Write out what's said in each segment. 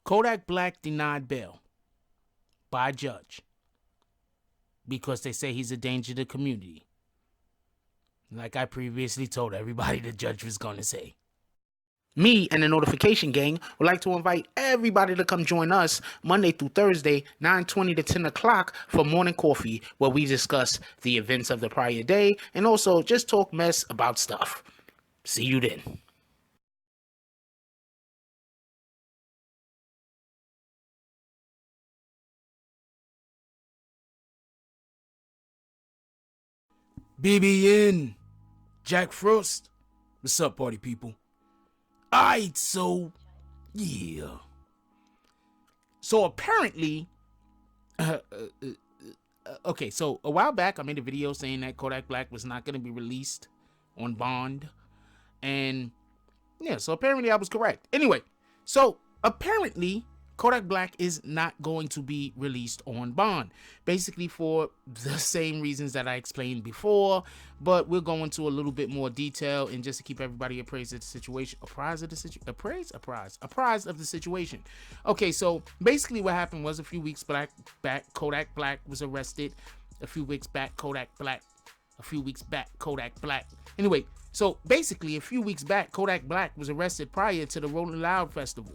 Kodak Black denied bail by judge because they say he's a danger to the community. Like I previously told everybody the judge was going to say. Me and the Notification Gang would like to invite everybody to come join us Monday through Thursday, 9:20 to 10 o'clock for morning coffee, where we discuss the events of the prior day and also just talk mess about stuff. See you then. BBN, Jack Frost. What's up, party people? Alright, so, yeah. So apparently, okay, so a while back I made a video saying that Kodak Black was not going to be released on bond. And, yeah, so apparently I was correct. Anyway, so apparently Kodak Black is not going to be released on bond, basically for the same reasons that I explained before, but we'll go into a little bit more detail and just to keep everybody apprised of the situation. Apprised of the situation. Okay, so basically what happened was a few weeks back, Kodak Black was arrested. A few weeks back, Kodak Black. Anyway, so basically a few weeks back, Kodak Black was arrested prior to the Rolling Loud Festival.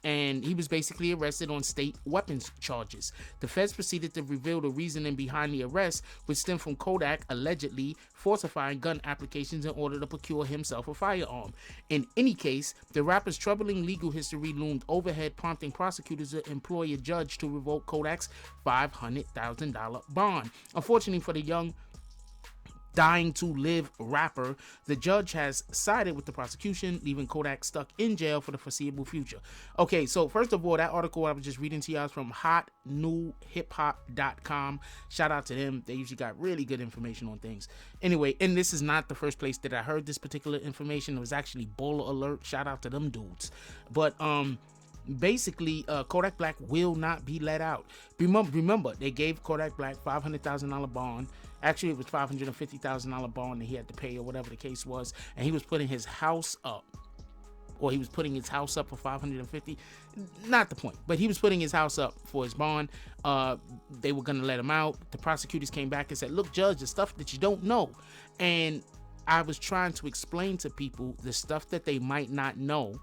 And he was basically arrested on state weapons charges. The feds proceeded to reveal the reasoning behind the arrest, which stemmed from Kodak allegedly falsifying gun applications in order to procure himself a firearm. In any case, the rapper's troubling legal history loomed overhead, prompting prosecutors to employ a judge to revoke Kodak's $500,000 bond. Unfortunately for the young dying to live rapper, the judge has sided with the prosecution, leaving Kodak stuck in jail for the foreseeable future. Okay, so first of all, that article I was just reading to y'all is from hotnewhiphop.com. Shout out to them. They usually got really good information on things. Anyway, and this is not the first place that I heard this particular information. It was actually Bowler Alert. Shout out to them dudes. But basically, Kodak Black will not be let out. Remember, they gave Kodak Black $500,000 bond. Actually, it was $550,000 bond that he had to pay, or whatever the case was, and he was putting his house up, or he was putting his house up for $550,000. Not the point, but he was putting his house up for his bond. They were gonna let him out. The prosecutors came back and said, "Look, judge, the stuff that you don't know," and I was trying to explain to people the stuff that they might not know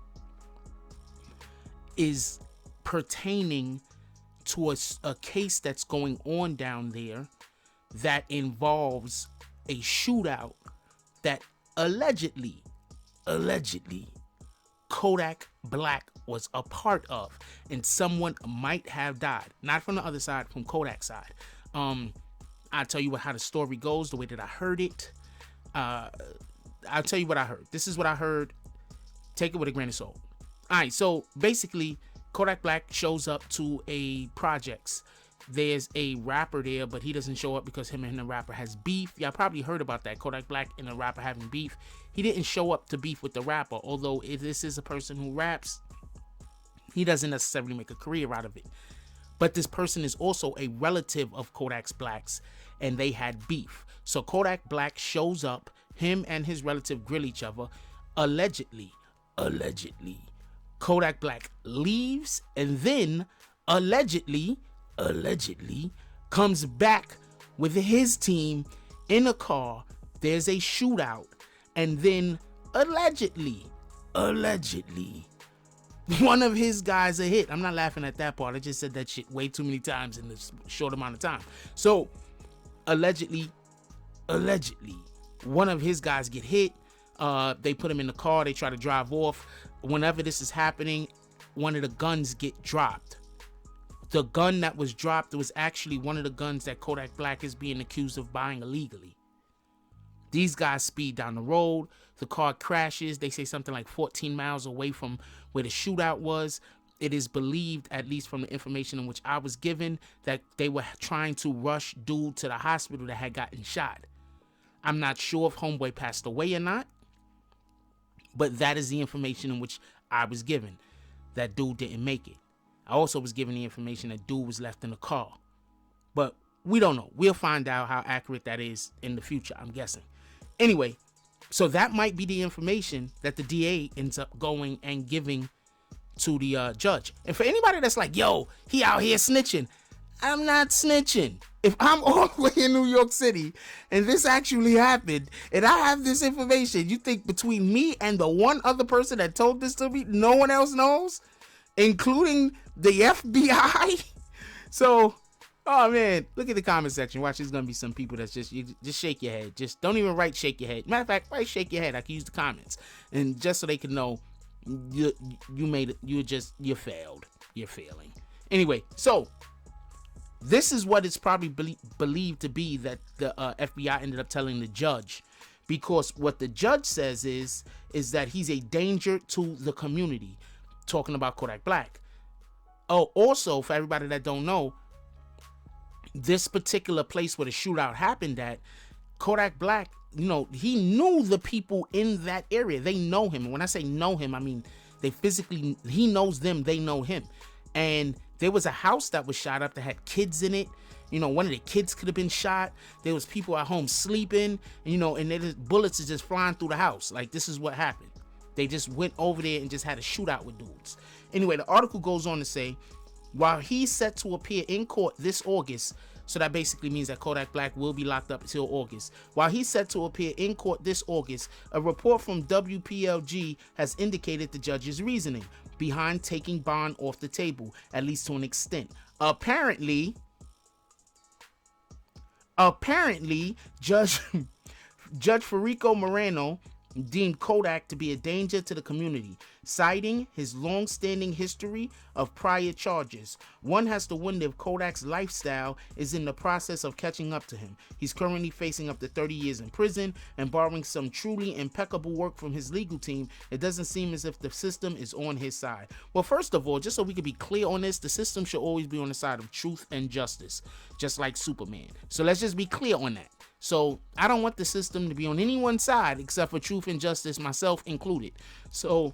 is pertaining to a case that's going on down there that involves a shootout that allegedly Kodak Black was a part of, and someone might have died. Not from the other side, from Kodak's side. I'll tell you how the story goes, the way that I heard it. I'll tell you what I heard. This is what I heard. Take it with a grain of salt. Alright, so basically, Kodak Black shows up to a projects. There's a rapper there, but he doesn't show up because him and the rapper has beef. Y'all probably heard about that, Kodak Black and the rapper having beef. He didn't show up to beef with the rapper, although if this is a person who raps, he doesn't necessarily make a career out of it. But this person is also a relative of Kodak Black's, and they had beef. So Kodak Black shows up, him and his relative grill each other, allegedly. Kodak Black leaves, and then allegedly comes back with his team in a car. There's a shootout, and then allegedly one of his guys are hit. I'm not laughing at that part. I just said that shit way too many times in this short amount of time. So allegedly one of his guys get hit. They put him in the car. They try to drive off. Whenever this is happening, one of the guns get dropped. The gun that was dropped was actually one of the guns that Kodak Black is being accused of buying illegally. These guys speed down the road. The car crashes. They say something like 14 miles away from where the shootout was. It is believed, at least from the information in which I was given, that they were trying to rush dude to the hospital that had gotten shot. I'm not sure if homeboy passed away or not, but that is the information in which I was given. That dude didn't make it. I also was given the information that dude was left in the car. But we don't know. We'll find out how accurate that is in the future, I'm guessing. Anyway, so that might be the information that the DA ends up going and giving to the judge. And for anybody that's like, yo, he out here snitching, I'm not snitching. If I'm all the way in New York City and this actually happened and I have this information, you think between me and the one other person that told this to me, no one else knows, including the FBI? So, oh man, look at the comment section. Watch, there's gonna be some people that's just shake your head. Just don't even write shake your head. Matter of fact, write shake your head. I can use the comments, and just so they can know you made it. You failed. You're failing. Anyway, so this is what it's probably believed to be that the FBI ended up telling the judge, because what the judge says is that he's a danger to the community. Talking about Kodak Black. Oh, also for everybody that don't know, this particular place where the shootout happened at, Kodak Black, you know, he knew the people in that area. They know him. And when I say know him, I mean they physically, he knows them, they know him. And there was a house that was shot up that had kids in it. You know, one of the kids could have been shot. There was people at home sleeping, you know, and bullets are just flying through the house. Like, this is what happened. They just went over there and just had a shootout with dudes. Anyway, the article goes on to say, while he's set to appear in court this August, so that basically means that Kodak Black will be locked up until August. While he's set to appear in court this August, a report from WPLG has indicated the judge's reasoning behind taking bond off the table, at least to an extent. Apparently, Judge Federico Moreno deemed Kodak to be a danger to the community, citing his long-standing history of prior charges. One has to wonder if Kodak's lifestyle is in the process of catching up to him. He's currently facing up to 30 years in prison, and barring some truly impeccable work from his legal team, it doesn't seem as if the system is on his side. Well, first of all, just so we can be clear on this, the system should always be on the side of truth and justice, just like Superman. So let's just be clear on that. So I don't want the system to be on anyone's side except for truth and justice, myself included. So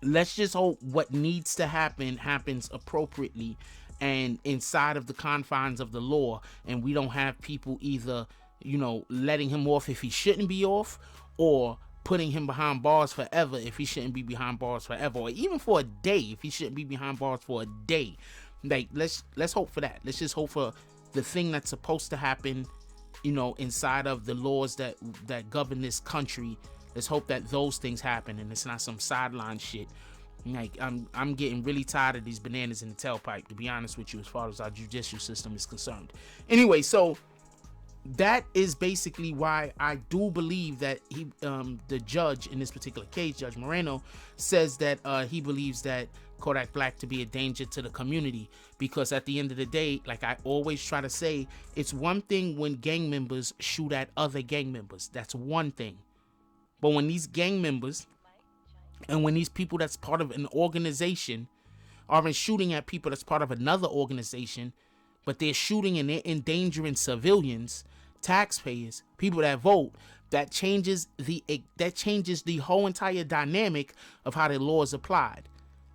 let's just hope what needs to happen happens appropriately and inside of the confines of the law, and we don't have people either, you know, letting him off if he shouldn't be off, or putting him behind bars forever if he shouldn't be behind bars forever, or even for a day if he shouldn't be behind bars for a day. Like, let's hope for that. Let's just hope for the thing that's supposed to happen, you know, inside of the laws that govern this country. Let's hope that those things happen and it's not some sideline shit. Like, I'm getting really tired of these bananas in the tailpipe, to be honest with you, as far as our judicial system is concerned. Anyway, so that is basically why I do believe that the judge in this particular case, Judge Moreno, says that he believes that Kodak Black to be a danger to the community, because at the end of the day, like I always try to say, it's one thing when gang members shoot at other gang members. That's one thing. But when these gang members and when these people that's part of an organization are shooting at people that's part of another organization, but they're shooting and they're endangering civilians, taxpayers, people that vote, that changes the whole entire dynamic of how the law is applied.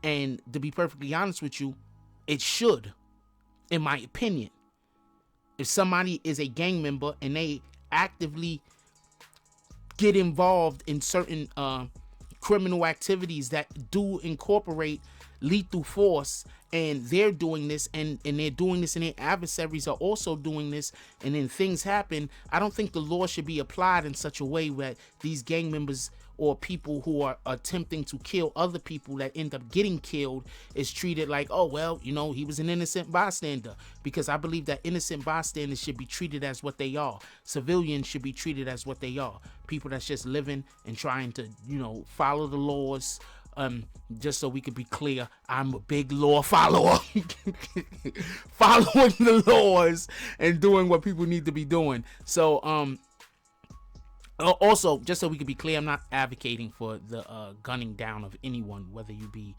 And to be perfectly honest with you, it should, in my opinion. If somebody is a gang member and they actively get involved in certain criminal activities that do incorporate lethal force, and they're doing this and they're doing this and their adversaries are also doing this, and then things happen, I don't think the law should be applied in such a way where these gang members or people who are attempting to kill other people that end up getting killed is treated like, oh, well, you know, he was an innocent bystander. Because I believe that innocent bystanders should be treated as what they are. Civilians should be treated as what they are. People that's just living and trying to, you know, follow the laws. Just so we could be clear, I'm a big law follower. Following the laws and doing what people need to be doing. So, also, just so we can be clear, I'm not advocating for the gunning down of anyone, whether you be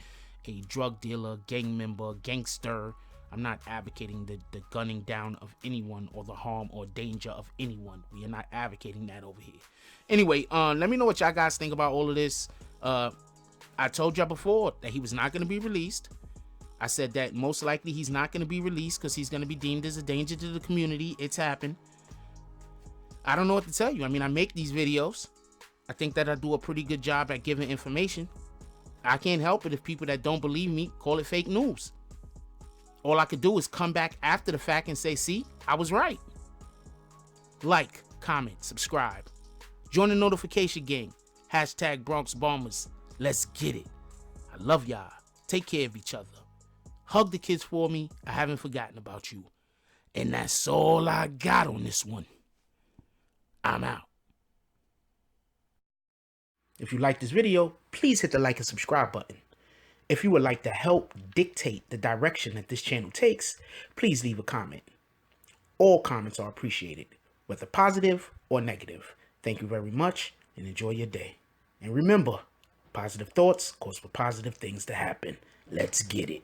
a drug dealer, gang member, gangster. I'm not advocating the gunning down of anyone or the harm or danger of anyone. We are not advocating that over here. Anyway, let me know what y'all guys think about all of this. I told y'all before that he was not going to be released. I said that most likely he's not going to be released because he's going to be deemed as a danger to the community. It's happened. I don't know what to tell you. I mean, I make these videos. I think that I do a pretty good job at giving information. I can't help it if people that don't believe me call it fake news. All I could do is come back after the fact and say, see, I was right. Like, comment, subscribe. Join the notification gang. Hashtag Bronx Bombers. Let's get it. I love y'all. Take care of each other. Hug the kids for me. I haven't forgotten about you. And that's all I got on this one. I'm out. If you like this video, please hit the like and subscribe button. If you would like to help dictate the direction that this channel takes, please leave a comment. All comments are appreciated, whether positive or negative. Thank you very much and enjoy your day. And remember, positive thoughts cause for positive things to happen. Let's get it.